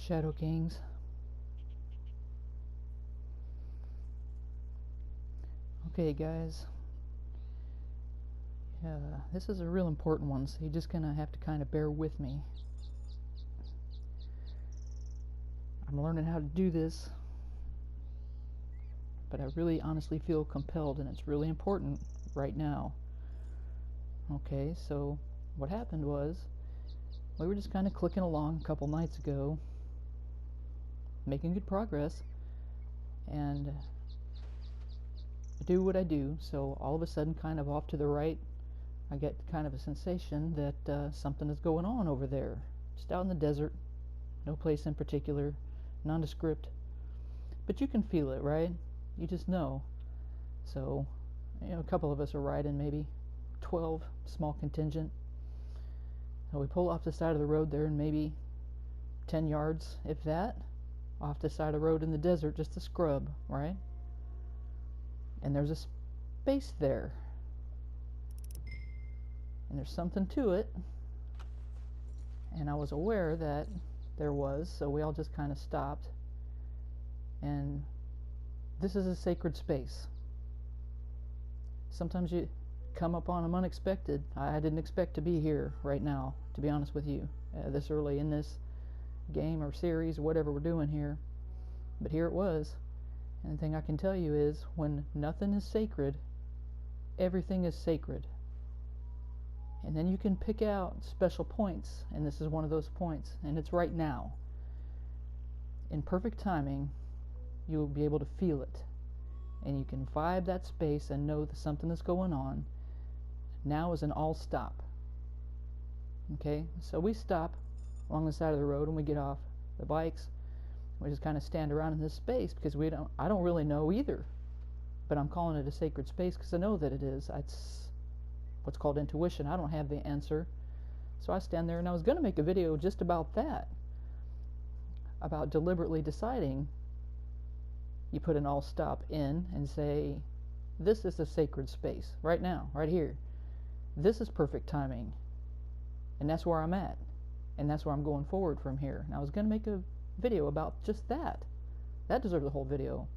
Shadow Kings. Okay, guys. This is a real important one, so you're just gonna have to kind of bear with me. I'm learning how to do this, but I really honestly feel compelled, and it's really important right now. Okay, so what happened was we were just kind of clicking along a couple nights ago, making good progress, and I do what I do, so all of a sudden, kind of off to the right, I get kind of a sensation that something is going on over there, just out in the desert, no place in particular, nondescript, but you can feel it, right? You just know. So, a couple of us are riding, maybe 12, small contingent. So we pull off the side of the road there, and maybe 10 yards, if that, off the side of the road in the desert, just a scrub, right? And there's a space there. And there's something to it. And I was aware that there was, so we all just kind of stopped. And this is a sacred space. Sometimes you come upon them unexpected. I didn't expect to be here right now, to be honest with you, this early in this game or series or whatever we're doing here. But here it was. And the thing I can tell you is, when nothing is sacred, everything is sacred. And then you can pick out special points, and this is one of those points, and it's right now. In perfect timing, you'll be able to feel it, and you can vibe that space and know that something is going on. Now is an all stop. Okay, so we stop along the side of the road and we get off the bikes. We just kind of stand around in this space because I don't really know either, but I'm calling it a sacred space because I know that it is. It's what's called intuition. I don't have the answer, so I stand there, and I was going to make a video just about that, about deliberately deciding. You put an all stop in and say, this is a sacred space right now, right here. This is perfect timing, and that's where I'm at, and that's where I'm going forward from here. And I was going to make a video about just that. That deserves a whole video,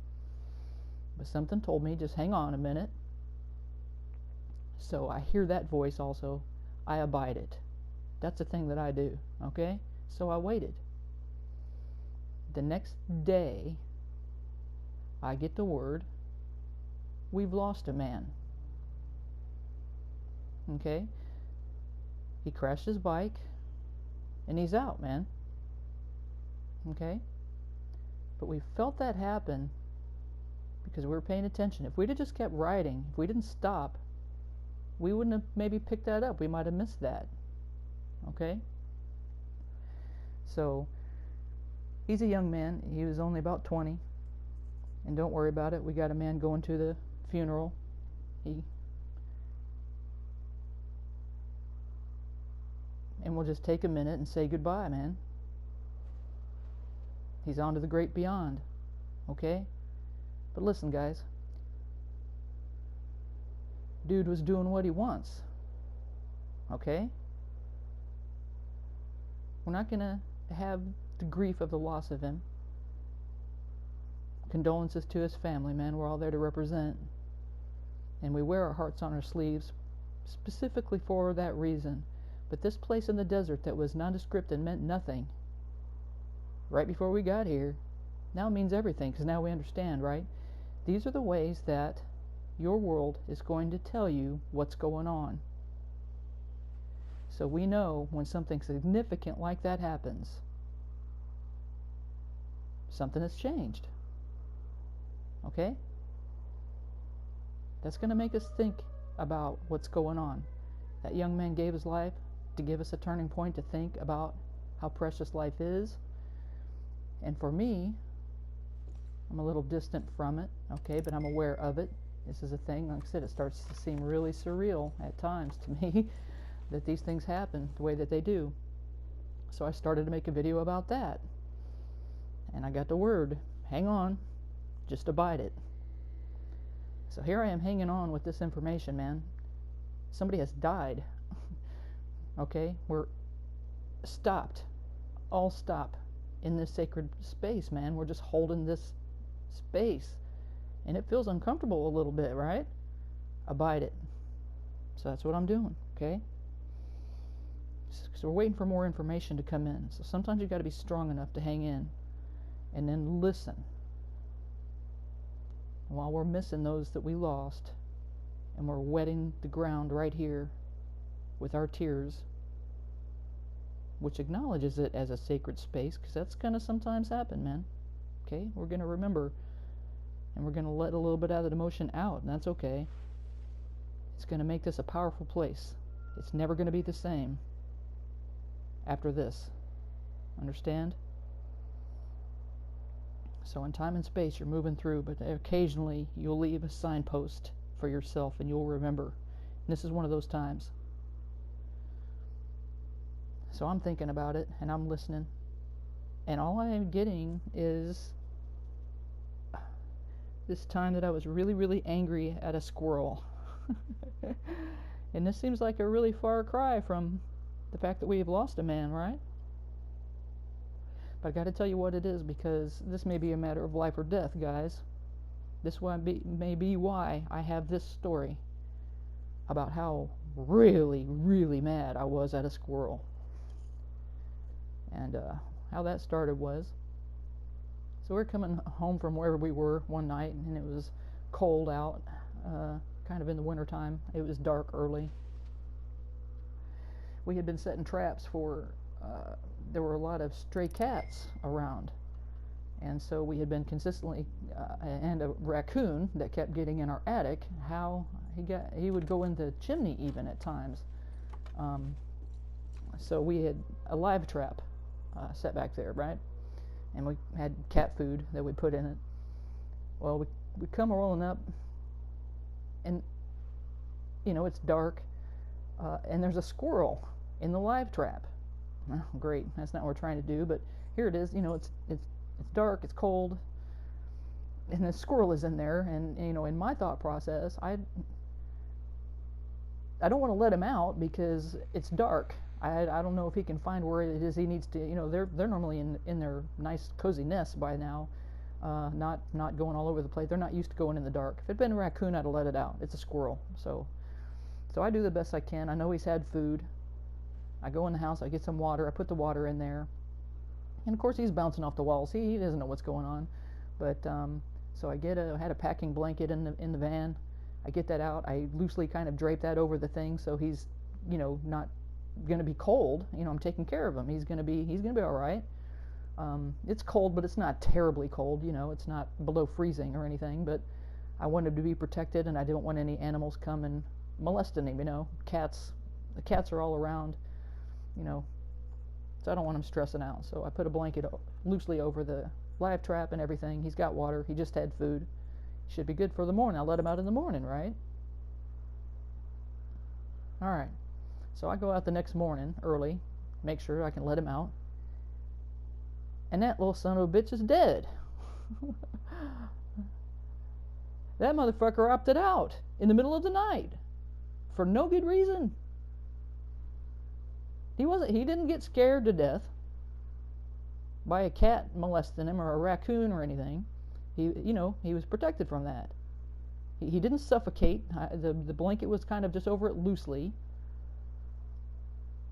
but something told me, just hang on a minute. So I hear that voice also. I abide it. That's the thing that I do, okay? So I waited. The next day, I get the word, we've lost a man. Okay? He crashed his bike, and he's out, man. Okay? But we felt that happen because we were paying attention. If we'd have just kept riding, if we didn't stop, we wouldn't have maybe picked that up. We might have missed that. Okay? So, he's a young man. He was only about 20. And don't worry about it. We got a man going to the funeral. And we'll just take a minute and say goodbye, man. He's on to the great beyond. Okay? But listen, guys. Dude was doing what he wants. Okay? We're not going to have the grief of the loss of him. Condolences to his family, man. We're all there to represent. And we wear our hearts on our sleeves specifically for that reason. But this place in the desert that was nondescript and meant nothing right before we got here now means everything, because now we understand, right? These are the ways that your world is going to tell you what's going on. So we know when something significant like that happens, something has changed. Okay? That's going to make us think about what's going on. That young man gave his life to give us a turning point to think about how precious life is. And for me, I'm a little distant from it, okay, but I'm aware of it. This is a thing, like I said, it starts to seem really surreal at times to me that these things happen the way that they do. So I started to make a video about that. And I got the word, hang on, just abide it. So here I am hanging on with this information, man. Somebody has died. Okay, we're stopped. All stop in this sacred space, man. We're just holding this space. And it feels uncomfortable a little bit, right? Abide it. So that's what I'm doing, okay? So we're waiting for more information to come in. So sometimes you've got to be strong enough to hang in and then listen. While we're missing those that we lost, and we're wetting the ground right here with our tears, which acknowledges it as a sacred space, because that's going to sometimes happen, man. Okay? We're going to remember, and we're going to let a little bit of that emotion out, and that's okay. It's going to make this a powerful place. It's never going to be the same after this. Understand? So in time and space, you're moving through, but occasionally you'll leave a signpost for yourself, and you'll remember. And this is one of those times. So I'm thinking about it, and I'm listening, and all I am getting is this time that I was really, really angry at a squirrel. And this seems like a really far cry from the fact that we have lost a man, right? But I got to tell you what it is, because this may be a matter of life or death, guys. This may be why I have this story about how really, really mad I was at a squirrel. And how that started was, so we're coming home from wherever we were one night, and it was cold out, kind of in the wintertime. It was dark early. We had been setting traps for, there were a lot of stray cats around, and so we had been consistently, and a raccoon that kept getting in our attic, how he would go in the chimney even at times. So we had a live trap set back there, right? And we had cat food that we put in it. Well, we come rolling up, and it's dark, and there's a squirrel in the live trap. Well, great, that's not what we're trying to do, but here it is. It's dark, it's cold, and the squirrel is in there. And in my thought process, I don't want to let him out because it's dark. I don't know if he can find where it is he needs to. They're normally in their nice cozy nests by now, not going all over the place. They're not used to going in the dark. If it'd been a raccoon, I'd have let it out. It's a squirrel, so I do the best I can. I know he's had food. I go in the house, I get some water, I put the water in there, and of course he's bouncing off the walls. He doesn't know what's going on, but so I had a packing blanket in the van. I get that out. I loosely kind of drape that over the thing, so he's not going to be cold. I'm taking care of him. He's going to be all right. It's cold, but it's not terribly cold. It's not below freezing or anything. But I want him to be protected, and I don't want any animals come and molesting him. The cats are all around. So I don't want him stressing out. So I put a blanket loosely over the live trap and everything. He's got water. He just had food. Should be good for the morning. I'll let him out in the morning, right? All right. So I go out the next morning early, make sure I can let him out. And that little son of a bitch is dead. That motherfucker opted out in the middle of the night for no good reason. He didn't get scared to death by a cat molesting him or a raccoon or anything. He was protected from that. He didn't suffocate. The blanket was kind of just over it loosely.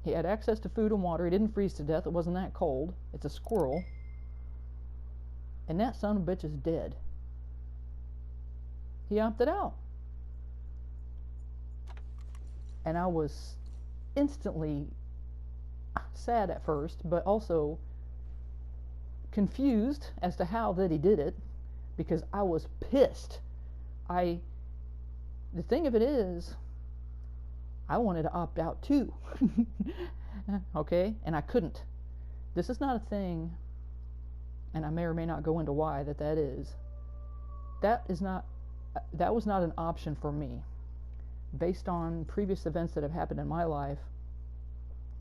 He had access to food and water. He didn't freeze to death. It wasn't that cold. It's a squirrel. And that son of a bitch is dead. He opted out. And I was instantly sad at first, but also confused as to how that he did it, because I was pissed. The thing of it is, I wanted to opt out too. Okay? And I couldn't. This is not a thing, and I may or may not go into why that is. That was not an option for me, based on previous events that have happened in my life.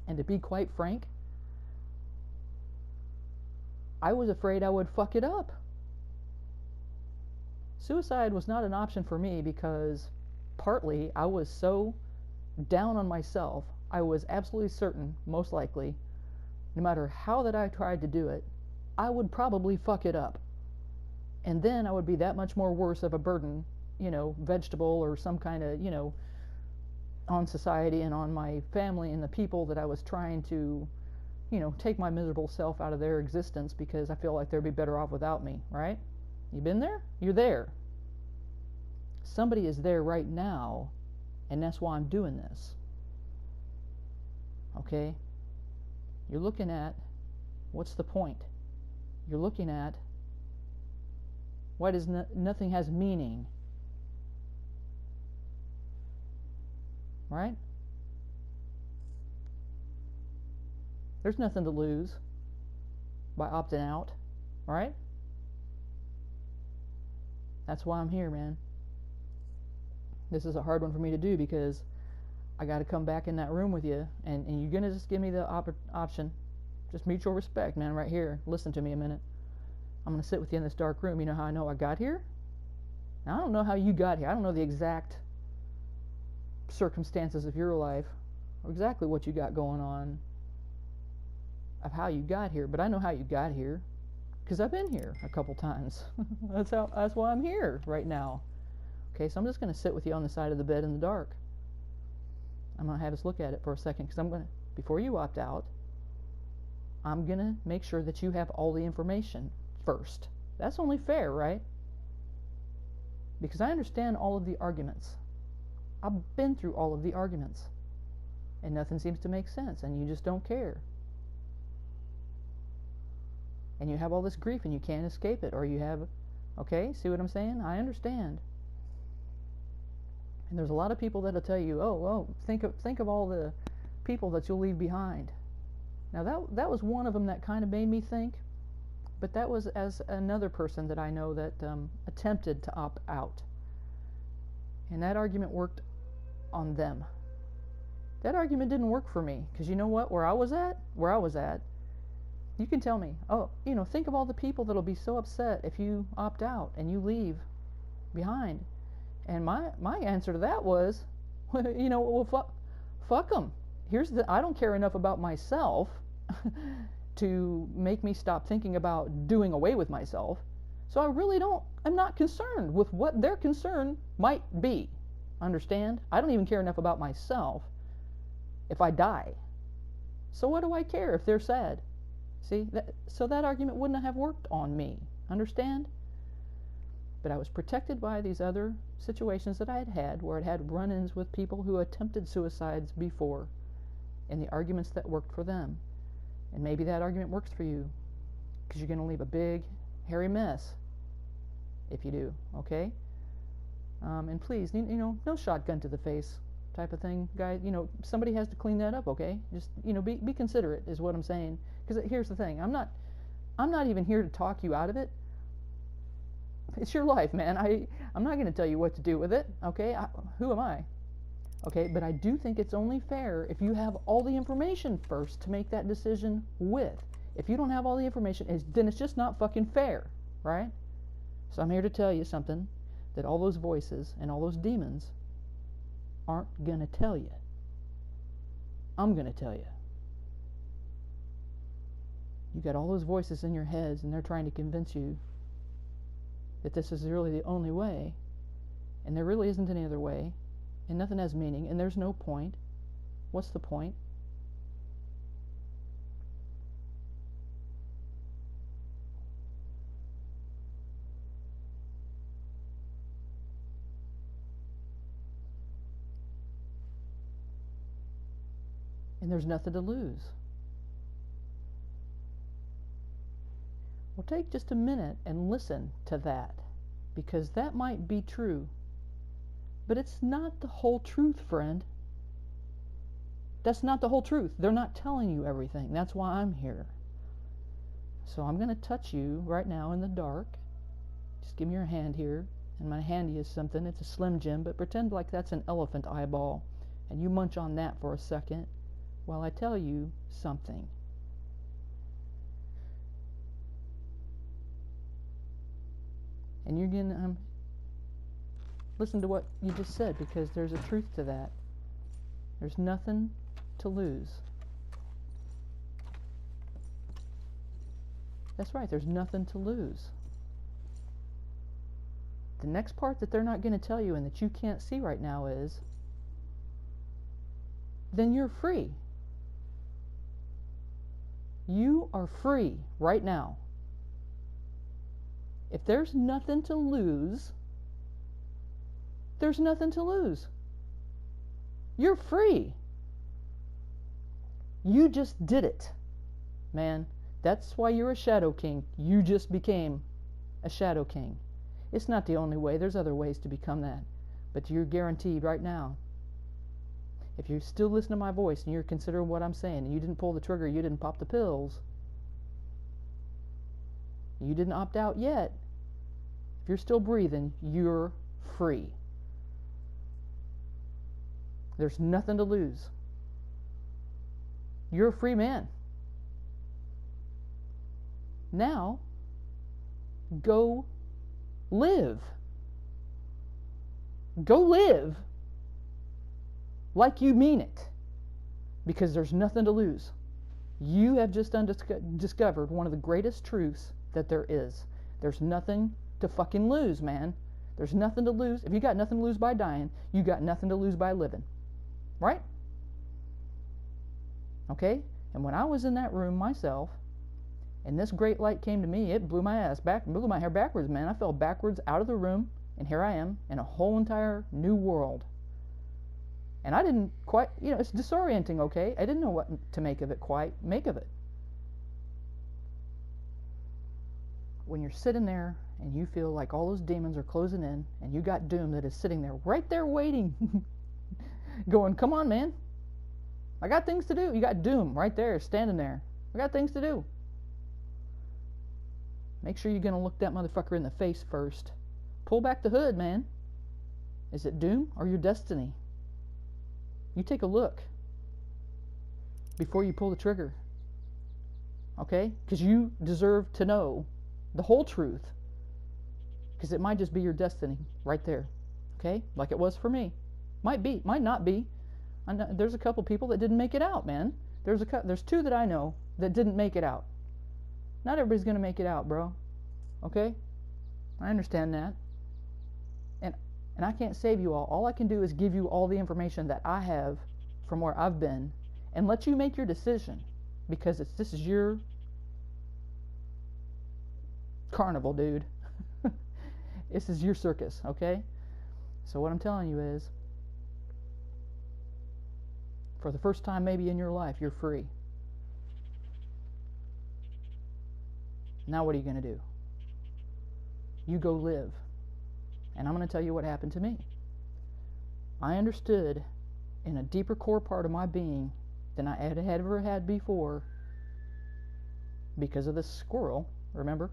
And to be quite frank, I was afraid I would fuck it up. Suicide was not an option for me because partly I was so down on myself. I was absolutely certain, most likely, no matter how that I tried to do it, I would probably fuck it up. And then I would be that much more worse of a burden, you know, vegetable or some kind of, you know, on society and on my family and the people that I was trying to, you know, take my miserable self out of their existence because I feel like they'd be better off without me, right? You been there? You're there. Somebody is there right now, and that's why I'm doing this. Okay? You're looking at, what's the point? You're looking at, why does nothing has meaning? Right? There's nothing to lose by opting out, right? That's why I'm here, man. This is a hard one for me to do because I got to come back in that room with you, and you're going to just give me the option. Just mutual respect, man, right here. Listen to me a minute. I'm going to sit with you in this dark room. You know how I know I got here? Now, I don't know how you got here. I don't know the exact circumstances of your life or exactly what you got going on of how you got here, but I know how you got here because I've been here a couple times. That's why I'm here right now. Okay, so I'm just going to sit with you on the side of the bed in the dark. I'm going to have us look at it for a second because I'm going to, before you opt out, I'm going to make sure that you have all the information first. That's only fair, right? Because I understand all of the arguments. I've been through all of the arguments. And nothing seems to make sense, and you just don't care. And you have all this grief and you can't escape it, or you have, okay, see what I'm saying? I understand. And there's a lot of people that'll tell you, oh, think of all the people that you'll leave behind. Now that was one of them that kind of made me think, but that was as another person that I know that attempted to opt out. And that argument worked on them. That argument didn't work for me, because you know what? Where I was at, you can tell me, oh, you know, think of all the people that'll be so upset if you opt out and you leave behind. And my answer to that was, you know, well, fuck them. I don't care enough about myself to make me stop thinking about doing away with myself. So I'm not concerned with what their concern might be. Understand? I don't even care enough about myself if I die. So what do I care if they're sad? See, so that argument wouldn't have worked on me. Understand? But I was protected by these other situations that I had had, where I'd had run-ins with people who attempted suicides before, and the arguments that worked for them. And maybe that argument works for you, because you're going to leave a big, hairy mess if you do, okay? And please, you know, no shotgun to the face type of thing, guys. You know, somebody has to clean that up, okay? Just, you know, be considerate is what I'm saying. Because here's the thing, I'm not even here to talk you out of it. It's your life, man. I'm not going to tell you what to do with it, okay? Who am I? Okay, but I do think it's only fair if you have all the information first to make that decision with. If you don't have all the information, then it's just not fucking fair, right? So I'm here to tell you something that all those voices and all those demons aren't going to tell you. I'm going to tell you. You got all those voices in your heads, and they're trying to convince you that this is really the only way, and there really isn't any other way, and nothing has meaning, and there's no point. What's the point? And there's nothing to lose. Well, take just a minute and listen to that, because that might be true. But it's not the whole truth, friend. That's not the whole truth. They're not telling you everything. That's why I'm here. So I'm going to touch you right now in the dark. Just give me your hand here. And my handy is something. It's a Slim Jim, but pretend like that's an elephant eyeball. And you munch on that for a second while I tell you something. And you're going to listen to what you just said, because there's a truth to that. There's nothing to lose. That's right, there's nothing to lose. The next part that they're not going to tell you and that you can't see right now is, then you're free. You are free right now. If there's nothing to lose, there's nothing to lose. You're free. You just did it, man. That's why you're a Shadow King. You just became a Shadow King. It's not the only way. There's other ways to become that. But you're guaranteed right now. If you still listen to my voice and you're considering what I'm saying, and you didn't pull the trigger, you didn't pop the pills, you didn't opt out yet, if you're still breathing, you're free. There's nothing to lose. You're a free man. Now, go live. Go live like you mean it, because there's nothing to lose. You have just discovered one of the greatest truths that there is. There's nothing to fucking lose, man. There's nothing to lose. If you got nothing to lose by dying, you got nothing to lose by living. Right? Okay? And when I was in that room myself, and this great light came to me, it blew my ass back, blew my hair backwards, man. I fell backwards out of the room, and here I am in a whole entire new world. And I didn't quite, it's disorienting, okay? I didn't know what to make of it make of it. When you're sitting there and you feel like all those demons are closing in, and you got doom that is sitting there, right there waiting, going, come on, man. I got things to do. You got doom right there, standing there. I got things to do. Make sure you're going to look that motherfucker in the face first. Pull back the hood, man. Is it doom or your destiny? You take a look before you pull the trigger. Okay? Because you deserve to know the whole truth. Because it might just be your destiny right there. Okay? Like it was for me. Might be. Might not be. There's a couple people that didn't make it out, man. There's two that I know that didn't make it out. Not everybody's going to make it out, bro. Okay? I understand that. And I can't save you all. All I can do is give you all the information that I have from where I've been and let you make your decision, because this is your carnival, dude. This is your circus, okay? So what I'm telling you is, for the first time maybe in your life, you're free. Now what are you going to do? You go live. And I'm going to tell you what happened to me. I understood in a deeper core part of my being than I had ever had before, because of this squirrel, remember?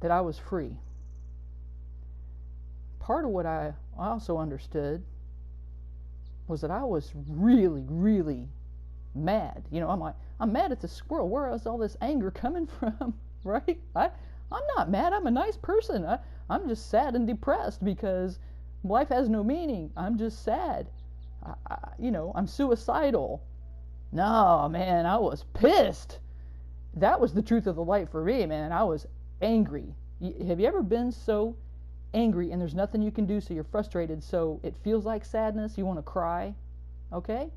That I was free. Part of what I also understood was that I was really, really mad. I'm mad at the squirrel. Where is all this anger coming from? Right? I'm not mad. I'm a nice person. I'm just sad and depressed because life has no meaning. I'm just sad. I'm suicidal. No, man, I was pissed. That was the truth of the light for me, man. I was angry. Have you ever been so angry and there's nothing you can do, so you're frustrated, so it feels like sadness, you want to cry? Okay?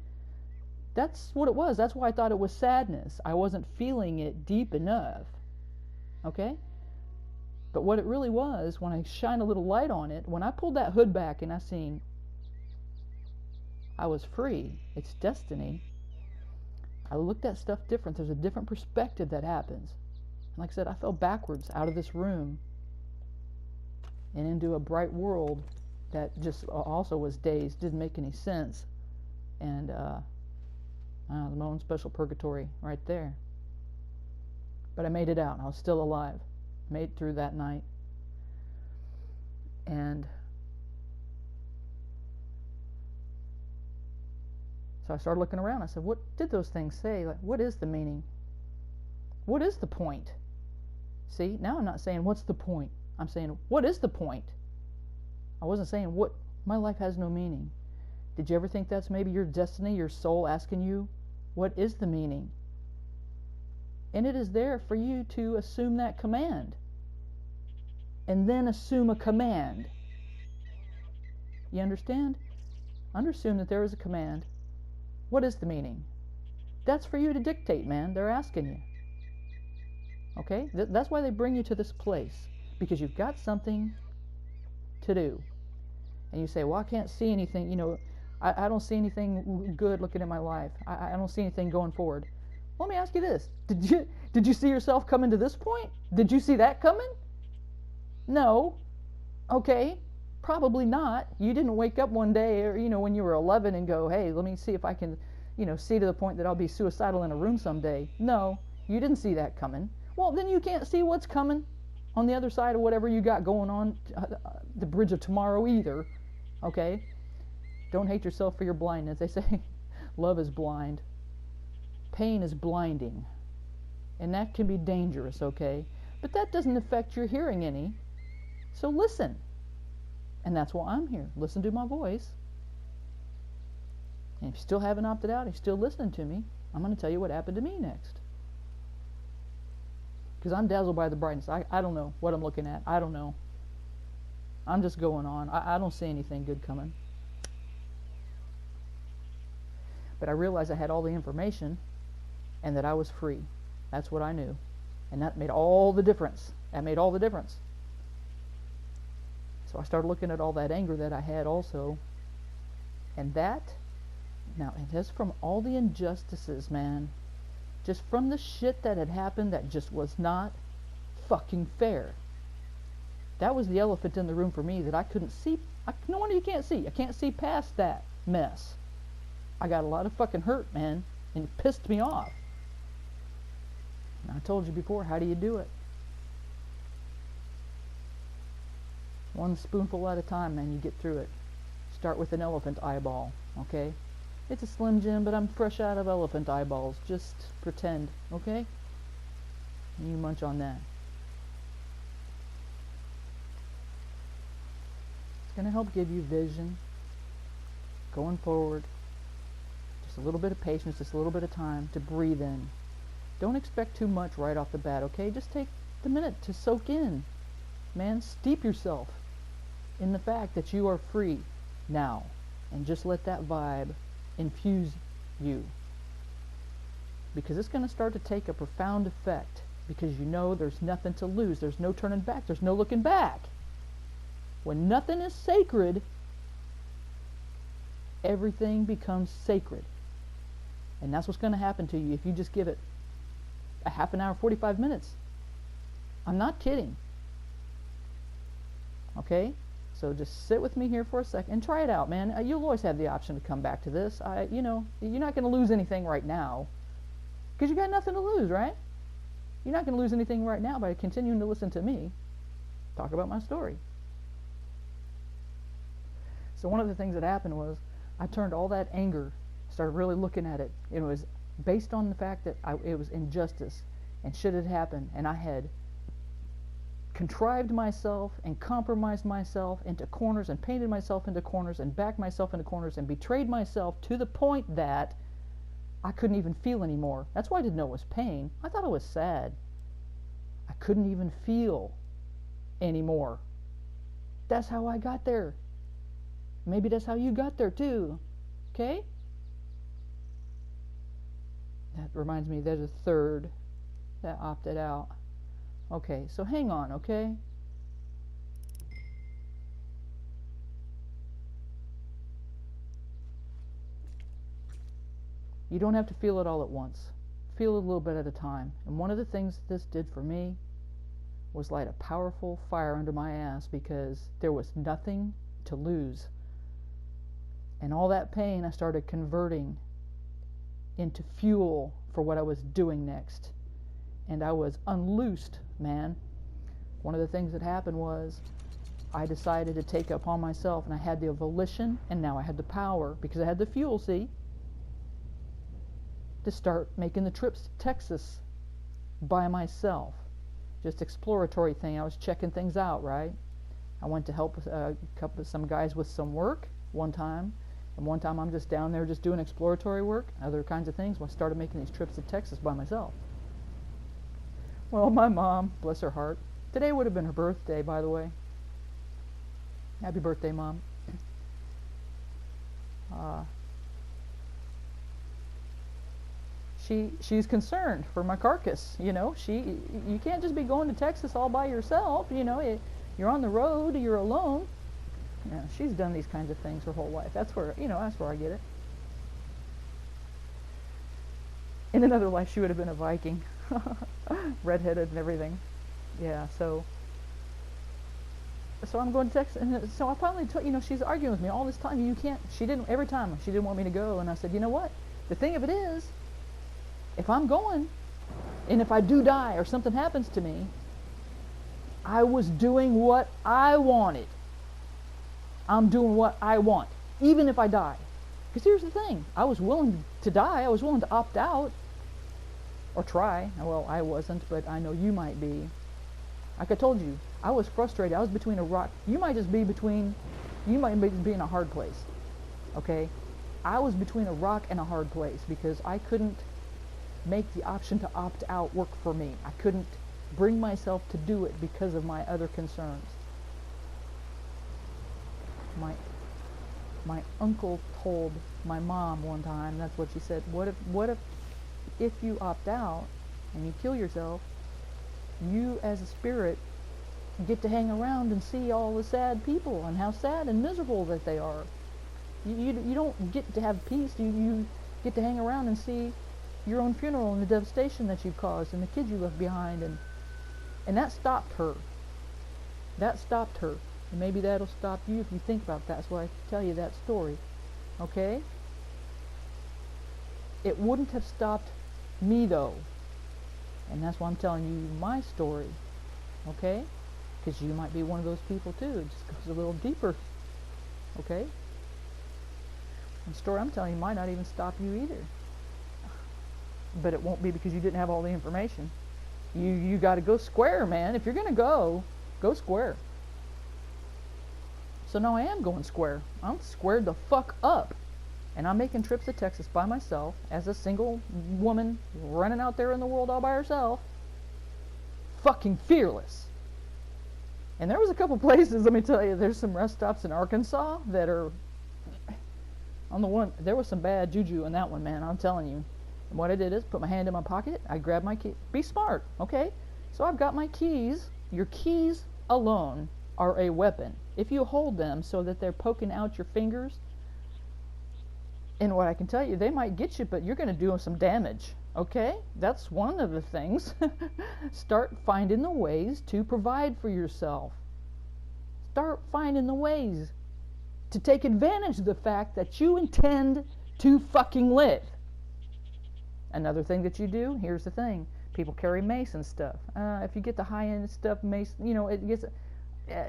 That's what it was. That's why I thought it was sadness. I wasn't feeling it deep enough. Okay? But what it really was, when I shine a little light on it, when I pulled that hood back and I seen I was free, it's destiny, I looked at stuff different. There's a different perspective that happens. And like I said, I fell backwards out of this room and into a bright world that just also was dazed, didn't make any sense. And my own special purgatory right there. But I made it out. I was still alive. Made it through that night. And so I started looking around. I said, what did those things say? Like, what is the meaning? What is the point? See, now I'm not saying what's the point. I'm saying, what is the point? I wasn't saying what my life has no meaning. Did you ever think that's maybe your destiny, your soul asking you, what is the meaning? And it is there for you to assume that command. And then assume a command. You understand? Assume that there is a command. What is the meaning? That's for you to dictate, man. They're asking you. Okay? That's why they bring you to this place. Because you've got something to do. And you say, well, I can't see anything. You know, I don't see anything good looking at my life. I don't see anything going forward. Let me ask you this. Did you see yourself coming to this point? Did you see that coming? No. Okay. Probably not. You didn't wake up one day, or, you know, when you were 11 and go, hey, let me see if I can, you know, see to the point that I'll be suicidal in a room someday. No. You didn't see that coming. Well, then you can't see what's coming on the other side of whatever you got going on, the bridge of tomorrow either. Okay? Don't hate yourself for your blindness. They say love is blind. Pain is blinding. And that can be dangerous, okay? But that doesn't affect your hearing any. So listen. And that's why I'm here. Listen to my voice. And if you still haven't opted out, if you're still listening to me, I'm going to tell you what happened to me next. Because I'm dazzled by the brightness. I don't know what I'm looking at. I don't know. I'm just going on. I don't see anything good coming. But I realized I had all the information and that I was free. That's what I knew. And that made all the difference. That made all the difference. So I started looking at all that anger that I had also. And that, now, and that's from all the injustices, man. Just from the shit that had happened that just was not fucking fair. That was the elephant in the room for me that I couldn't see. No wonder you can't see. I can't see past that mess. I got a lot of fucking hurt, man. And it pissed me off. And I told you before, how do you do it? One spoonful at a time, man, you get through it. Start with an elephant eyeball, okay? It's a Slim Jim, but I'm fresh out of elephant eyeballs. Just pretend, okay? And you munch on that. It's going to help give you vision going forward. Just a little bit of patience, just a little bit of time to breathe in. Don't expect too much right off the bat, okay? Just take the minute to soak in. Man, steep yourself in the fact that you are free now. And just let that vibe infuse you. Because it's going to start to take a profound effect. Because you know there's nothing to lose. There's no turning back. There's no looking back. When nothing is sacred, everything becomes sacred. And that's what's going to happen to you if you just give it a half an hour, 45 minutes. I'm not kidding. Okay? So just sit with me here for a second and try it out, man. You'll always have the option to come back to this. You know, you're not going to lose anything right now because you got nothing to lose, right? You're not going to lose anything right now by continuing to listen to me talk about my story. So one of the things that happened was I turned all that anger, started really looking at it. It was based on the fact that it was injustice and shit had happened, and I had contrived myself and compromised myself into corners and painted myself into corners and backed myself into corners and betrayed myself to the point that I couldn't even feel anymore. That's why I didn't know it was pain. I thought it was sad. I couldn't even feel anymore. That's how I got there. Maybe that's how you got there too. Okay? That reminds me, there's a third that opted out. Okay, so hang on, okay? You don't have to feel it all at once. Feel it a little bit at a time. And one of the things this did for me was light a powerful fire under my ass because there was nothing to lose. And all that pain I started converting into fuel for what I was doing next. And I was unloosed, man. One of the things that happened was I decided to take it upon myself, and I had the volition, and now I had the power, because I had the fuel, see, to start making the trips to Texas by myself. Just exploratory thing. I was checking things out, right? I went to help some guys with some work one time, and one time I'm just down there just doing exploratory work, other kinds of things. Well, I started making these trips to Texas by myself. Well, my mom, bless her heart, today would have been her birthday, by the way. Happy birthday, Mom. Uh, she's concerned for my carcass. You can't just be going to Texas all by yourself. You're on the road, you're alone. Yeah, she's done these kinds of things her whole life. That's where I get it. In another life, she would have been a Viking, redheaded and everything. Yeah, so I'm going to Texas, and so I finally told, she's arguing with me all this time. Every time she didn't want me to go, and I said, you know what? The thing of it is, if I'm going, and if I do die or something happens to me, I was doing what I wanted. I'm doing what I want, even if I die. Because here's the thing, I was willing to die. I was willing to opt out, or try. Well, I wasn't, but I know you might be. Like I told you, I was frustrated. I was between a rock. You might be in a hard place, okay? I was between a rock and a hard place because I couldn't make the option to opt out work for me. I couldn't bring myself to do it because of my other concerns. My uncle told my mom one time, that's what she said, what if you opt out and you kill yourself, you as a spirit get to hang around and see all the sad people and how sad and miserable that they are. You don't get to have peace. You get to hang around and see your own funeral and the devastation that you've caused and the kids you left behind, and that stopped her. That stopped her. And maybe that'll stop you if you think about that. That's why I tell you that story. Okay? It wouldn't have stopped me though. And that's why I'm telling you my story. Okay? Because you might be one of those people too. It just goes a little deeper. Okay? The story I'm telling you might not even stop you either. But it won't be because you didn't have all the information. You got to go square, man. If you're going to go square. So now I am going square. I'm squared the fuck up. And I'm making trips to Texas by myself as a single woman running out there in the world all by herself. Fucking fearless. And there was a couple places, let me tell you, there's some rest stops in Arkansas that are, on the one, there was some bad juju in that one, man, I'm telling you. And what I did is put my hand in my pocket, I grabbed my key. Be smart, okay? So I've got my keys. Your keys alone are a weapon. If you hold them so that they're poking out your fingers, and what I can tell you, they might get you, but you're going to do some damage, okay? That's one of the things. Start finding the ways to provide for yourself. Start finding the ways to take advantage of the fact that you intend to fucking live. Another thing that you do, here's the thing. People carry mace and stuff. If you get the high-end stuff, mace, it gets,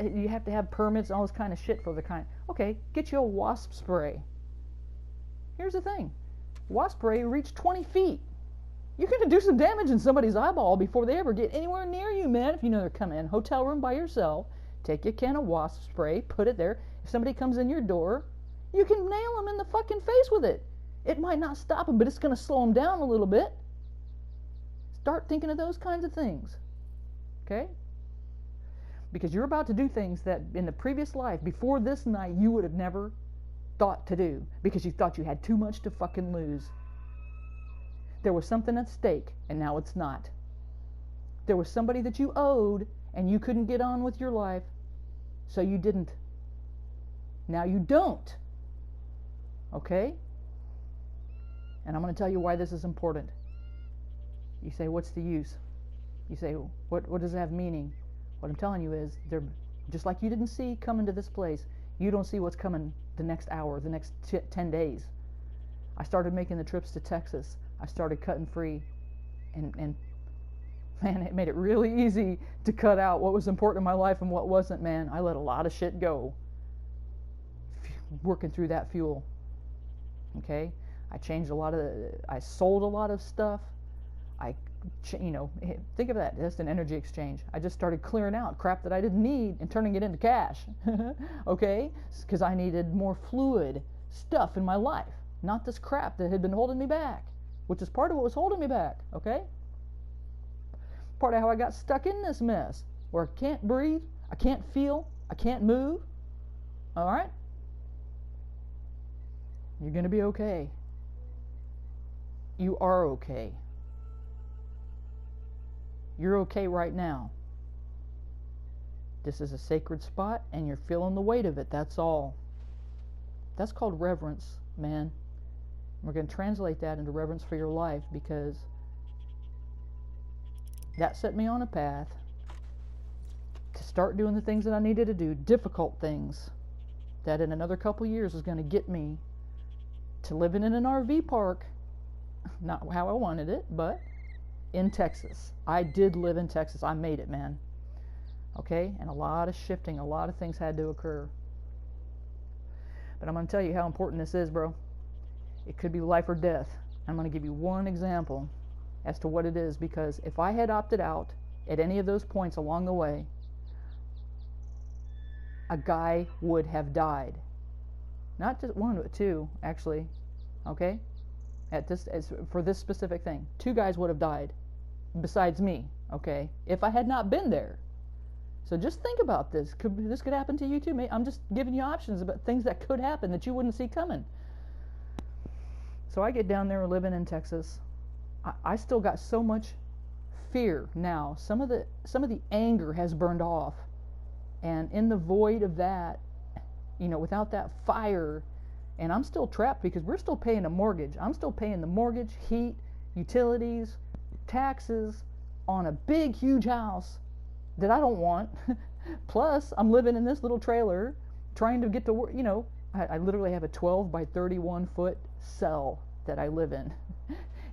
you have to have permits and all this kind of shit for the kind. Okay, get you a wasp spray. Here's the thing. Wasp spray reach 20 feet. You're going to do some damage in somebody's eyeball before they ever get anywhere near you, man. If you know they're coming in. Hotel room by yourself. Take your can of wasp spray. Put it there. If somebody comes in your door, you can nail them in the fucking face with it. It might not stop them, but it's going to slow them down a little bit. Start thinking of those kinds of things. Okay? Because you're about to do things that in the previous life, before this night, you would have never thought to do. Because you thought you had too much to fucking lose. There was something at stake, and now it's not. There was somebody that you owed, and you couldn't get on with your life, so you didn't. Now you don't. Okay? And I'm going to tell you why this is important. You say, what's the use? You say, what does it have meaning? What I'm telling you is, they're just like you didn't see coming to this place, you don't see what's coming the next hour, the next 10 days. I started making the trips to Texas. I started cutting free. And man, it made it really easy to cut out what was important in my life and what wasn't, man. I let a lot of shit go. Working through that fuel. Okay? I sold a lot of stuff. Think of that. That's an energy exchange. I just started clearing out crap that I didn't need and turning it into cash. Okay? Because I needed more fluid stuff in my life. Not this crap that had been holding me back. Which is part of what was holding me back. Okay? part of how I got stuck in this mess, where I can't breathe, I can't feel, I can't move. All right? You're going to be okay. You are okay. You're okay right now. This is a sacred spot, and you're feeling the weight of it. That's all. That's called reverence, man. We're going to translate that into reverence for your life, because that set me on a path to start doing the things that I needed to do, difficult things, that in another couple years is going to get me to living in an RV park. Not how I wanted it, but in Texas. I did live in Texas. I made it, man. Okay? And a lot of shifting, a lot of things had to occur. But I'm going to tell you how important this is, bro. It could be life or death. I'm going to give you one example as to what it is, because if I had opted out at any of those points along the way, a guy would have died. Not just one, but two, actually. Okay? For this specific thing. 2 guys would have died besides me, okay? If I had not been there. So just think about this. This could happen to you too, mate. I'm just giving you options about things that could happen that you wouldn't see coming. So I get down there living in Texas. I still got so much fear now. Some of the anger has burned off. And in the void of that, without that fire, and I'm still trapped because we're still paying a mortgage. I'm still paying the mortgage, heat, utilities, taxes on a big, huge house that I don't want. Plus, I'm living in this little trailer trying to get to work. I literally have a 12 by 31 foot cell that I live in.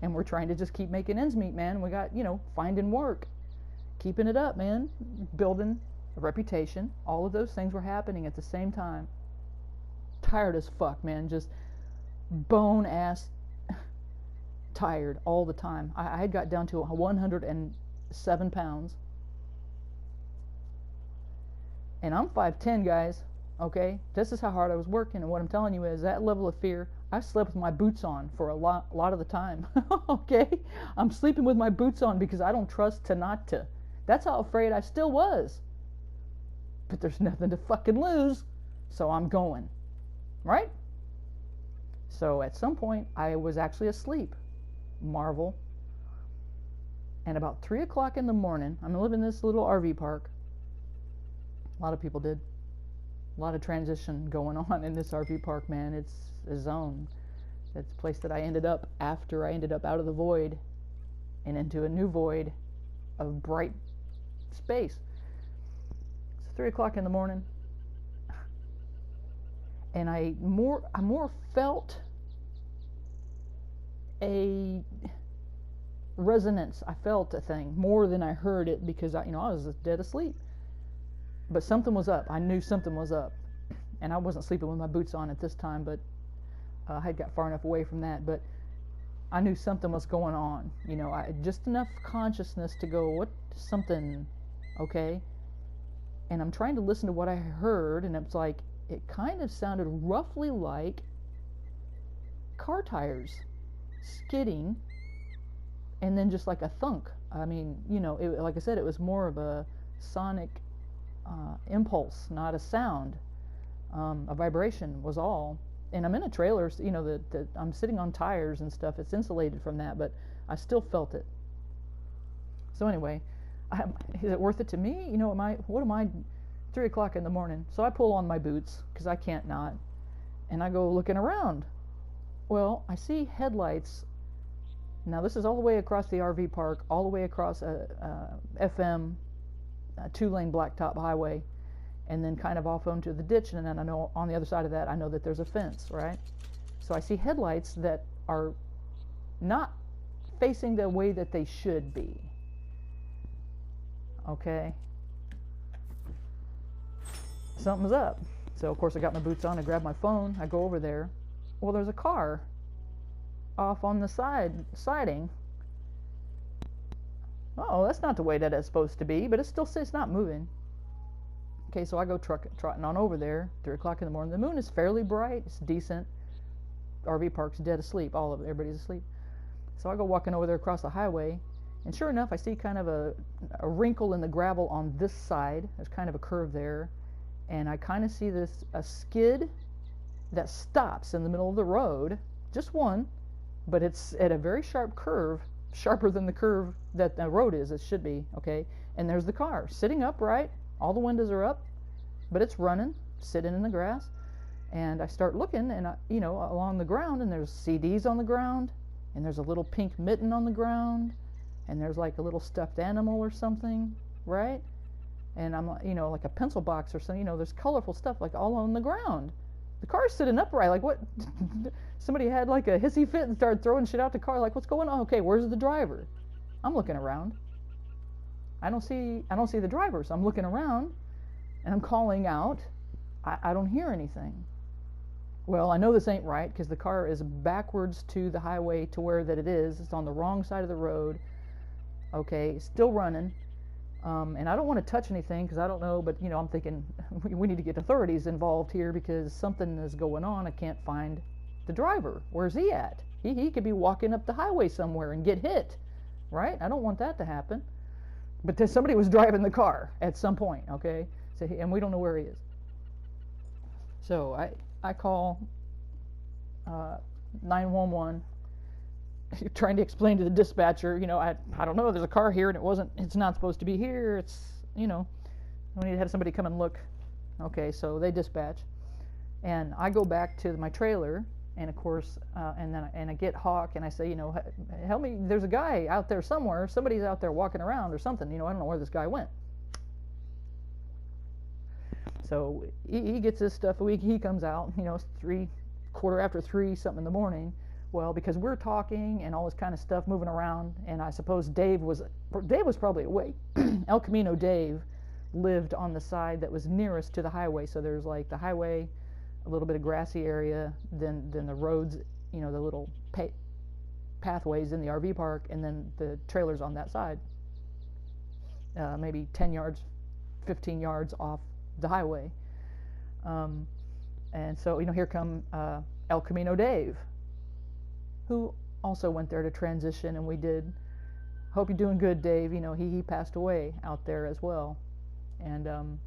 And we're trying to just keep making ends meet, man. We got, finding work, keeping it up, man, building a reputation. All of those things were happening at the same time. Tired as fuck, man. Just bone ass tired all the time. I had got down to 107 pounds. And I'm 5'10", guys. Okay? This is how hard I was working. And what I'm telling you is that level of fear, I slept with my boots on for a lot of the time. Okay? I'm sleeping with my boots on because I don't trust to not to. That's how afraid I still was. But there's nothing to fucking lose. So I'm going. Right? So at some point, I was actually asleep. Marvel. And about 3 o'clock in the morning, I'm living in this little RV park. A lot of people did. A lot of transition going on in this RV park, man. It's a zone. It's a place that I ended up after I ended up out of the void and into a new void of bright space. It's 3 o'clock in the morning. And I more felt a resonance. I felt a thing more than I heard it, because I was dead asleep. But something was up. I knew something was up. And I wasn't sleeping with my boots on at this time, but I had got far enough away from that. But I knew something was going on. Just enough consciousness to go, what, something, okay? And I'm trying to listen to what I heard, and it's like, it kind of sounded roughly like car tires skidding, and then just like a thunk. I mean, like I said, it was more of a sonic impulse, not a sound. A vibration was all. And I'm in a trailer, that I'm sitting on tires and stuff. It's insulated from that, but I still felt it. So anyway, is it worth it to me? What am I? 3 o'clock in the morning. So I pull on my boots, because I can't not, and I go looking around. Well, I see headlights. Now this is all the way across the RV park, all the way across a FM, a 2-lane blacktop highway, and then kind of off onto the ditch, and then I know on the other side of that, I know that there's a fence, right? So I see headlights that are not facing the way that they should be. Okay? Something's up. So of course I got my boots on, I grab my phone, I go over there. Well, there's a car off on the siding. Oh, that's not the way that it's supposed to be, but it's not moving. Okay, so I go trotting on over there, 3 o'clock in the morning. The moon is fairly bright, it's decent. RV park's dead asleep, everybody's asleep. So I go walking over there across the highway, And sure enough, I see kind of a wrinkle in the gravel on this side. There's kind of a curve there. And I kind of see a skid that stops in the middle of the road. Just one, but it's at a very sharp curve, sharper than the curve that the road is. It should be, okay? And there's the car sitting upright. All the windows are up, but it's running, sitting in the grass. And I start looking, and along the ground, and there's CDs on the ground, and there's a little pink mitten on the ground, and there's like a little stuffed animal or something, right? And I'm, like a pencil box or something. There's colorful stuff like all on the ground. The car's sitting upright. Like, what? Somebody had like a hissy fit and started throwing shit out the car. Like, what's going on? Okay, where's the driver? I'm looking around. I don't see the driver, so I'm looking around, and I'm calling out. I don't hear anything. Well, I know this ain't right because the car is backwards to the highway to where that it is. It's on the wrong side of the road. Okay, still running. And I don't want to touch anything because I don't know, but I'm thinking we need to get authorities involved here because something is going on. I can't find the driver. Where's he at? He could be walking up the highway somewhere and get hit, right? I don't want that to happen. But somebody was driving the car at some point, okay? So and we don't know where he is. So I call 911, trying to explain to the dispatcher, I don't know, there's a car here and it's not supposed to be here. We need to have somebody come and look. Okay, so they dispatch, and I go back to my trailer, and of course, and I get Hawk, and I say, help me. There's a guy out there somewhere. Somebody's out there walking around or something. I don't know where this guy went. So he gets this stuff. He comes out. It's 3:15, something in the morning. Well, because we're talking and all this kind of stuff moving around, and I suppose Dave was probably awake. El Camino Dave lived on the side that was nearest to the highway. So there's like the highway, a little bit of grassy area, then the roads, the little pathways in the RV park, and then the trailers on that side, maybe 10 yards, 15 yards off the highway. And so, here come El Camino Dave, who also went there to transition, and we did. Hope you're doing good, Dave. He passed away out there as well. And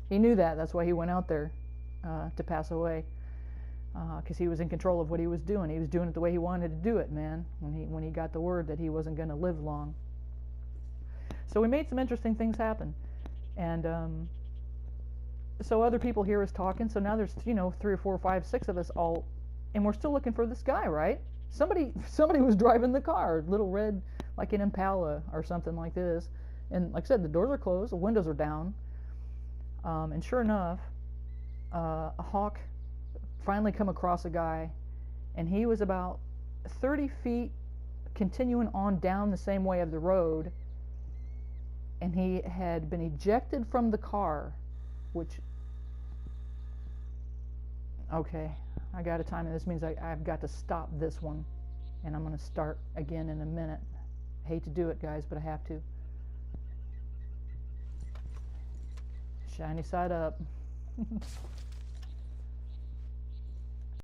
he knew that. That's why he went out there to pass away, because he was in control of what he was doing. He was doing it the way he wanted to do it, man, when he got the word that he wasn't going to live long. So we made some interesting things happen. And so other people hear us talking. So now there's 3 or 4 or 5, 6 of us all, and we're still looking for this guy, right? Somebody was driving the car, little red, like an Impala or something like this. And like I said, the doors are closed, the windows are down. And sure enough, a Hawk finally come across a guy, and he was about 30 feet continuing on down the same way of the road, and he had been ejected from the car, which, okay, I got a time, and this means I've got to stop this one, and I'm going to start again in a minute. I hate to do it, guys, but I have to. Shiny side up.